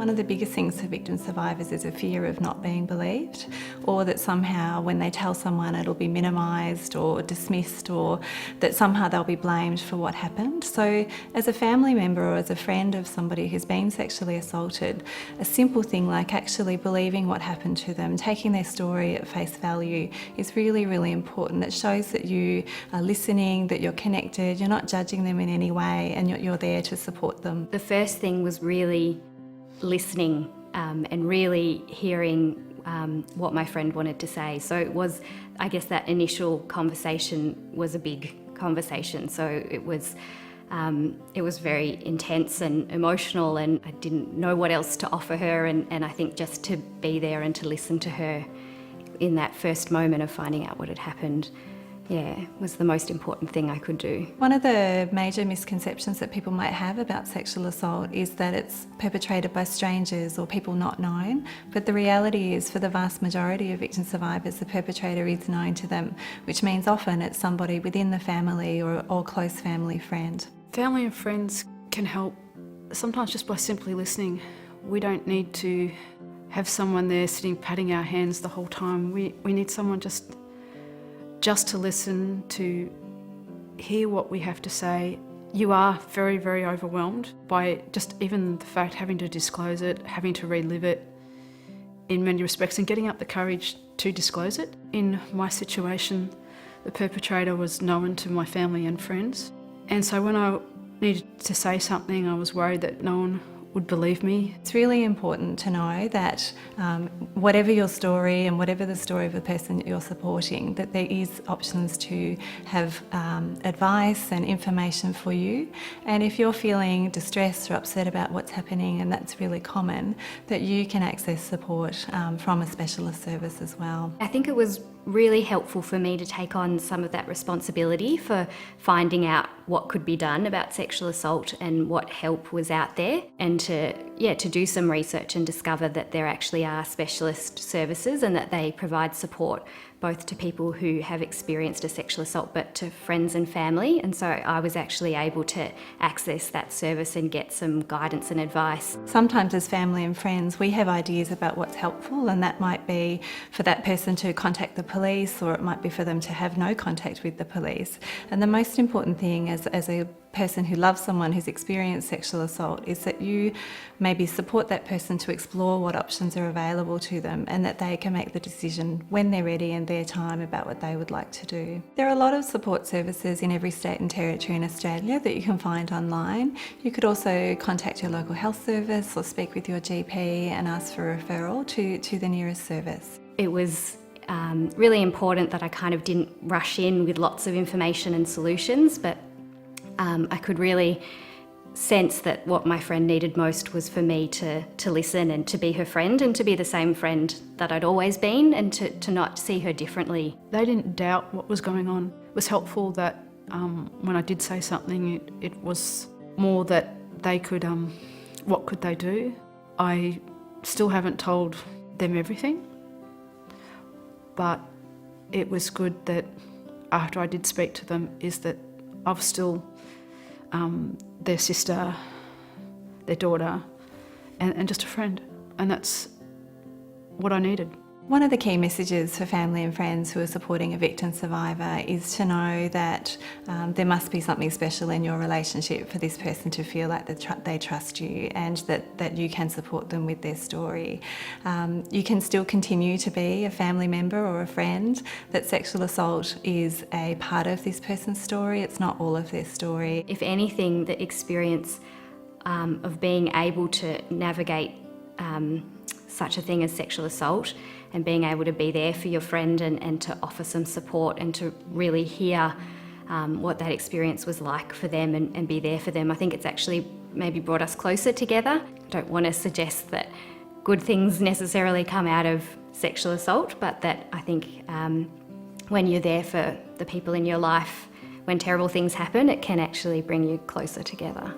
One of the biggest things for victim survivors is a fear of not being believed, or that somehow when they tell someone it'll be minimised or dismissed, or that somehow they'll be blamed for what happened. So as a family member or as a friend of somebody who's been sexually assaulted, a simple thing like actually believing what happened to them, taking their story at face value is really, really important. It shows that you are listening, that you're connected, you're not judging them in any way, and you're there to support them. The first thing was really listening and really hearing what my friend wanted to say. So it was, I guess, that initial conversation was a big conversation. So it was very intense and emotional, and I didn't know what else to offer her, and I think just to be there and to listen to her in that first moment of finding out what had happened, was the most important thing I could do. One of the major misconceptions that people might have about sexual assault is that it's perpetrated by strangers or people not known, but the reality is for the vast majority of victim survivors, the perpetrator is known to them, which means often it's somebody within the family or close family friend. Family and friends can help, sometimes just by simply listening. We don't need to have someone there sitting patting our hands the whole time. We need someone just to listen, to hear what we have to say. You are very, very overwhelmed by just even the fact having to disclose it, having to relive it in many respects, and getting up the courage to disclose it. In my situation, the perpetrator was known to my family and friends, and so when I needed to say something, I was worried that no one would believe me. It's really important to know that whatever your story and whatever the story of the person that you're supporting, that there is options to have advice and information for you. And if you're feeling distressed or upset about what's happening, and that's really common, that you can access support from a specialist service as well. I think it was really helpful for me to take on some of that responsibility for finding out what could be done about sexual assault and what help was out there, and to do some research and discover that there actually are specialist services and that they provide support both to people who have experienced a sexual assault but to friends and family. And so I was actually able to access that service and get some guidance and advice. Sometimes as family and friends we have ideas about what's helpful, and that might be for that person to contact the police, or it might be for them to have no contact with the police. And the most important thing as a person who loves someone who's experienced sexual assault is that you maybe support that person to explore what options are available to them, and that they can make the decision when they're ready and their time about what they would like to do. There are a lot of support services in every state and territory in Australia that you can find online. You could also contact your local health service or speak with your GP and ask for a referral to the nearest service. It was really important that I kind of didn't rush in with lots of information and solutions, but I could really sense that what my friend needed most was for me to listen and to be her friend, and to be the same friend that I'd always been, and to not see her differently. They didn't doubt what was going on. It was helpful that when I did say something, it was more that they could, what could they do? I still haven't told them everything, but it was good that after I did speak to them is that I've still their sister, their daughter, and just a friend, and that's what I needed. One of the key messages for family and friends who are supporting a victim survivor is to know that there must be something special in your relationship for this person to feel like they trust you, and that you can support them with their story. You can still continue to be a family member or a friend, that sexual assault is a part of this person's story, it's not all of their story. If anything, the experience of being able to navigate such a thing as sexual assault, and being able to be there for your friend and to offer some support and to really hear what that experience was like for them and be there for them. I think it's actually maybe brought us closer together. I don't want to suggest that good things necessarily come out of sexual assault, but that I think when you're there for the people in your life, when terrible things happen, it can actually bring you closer together.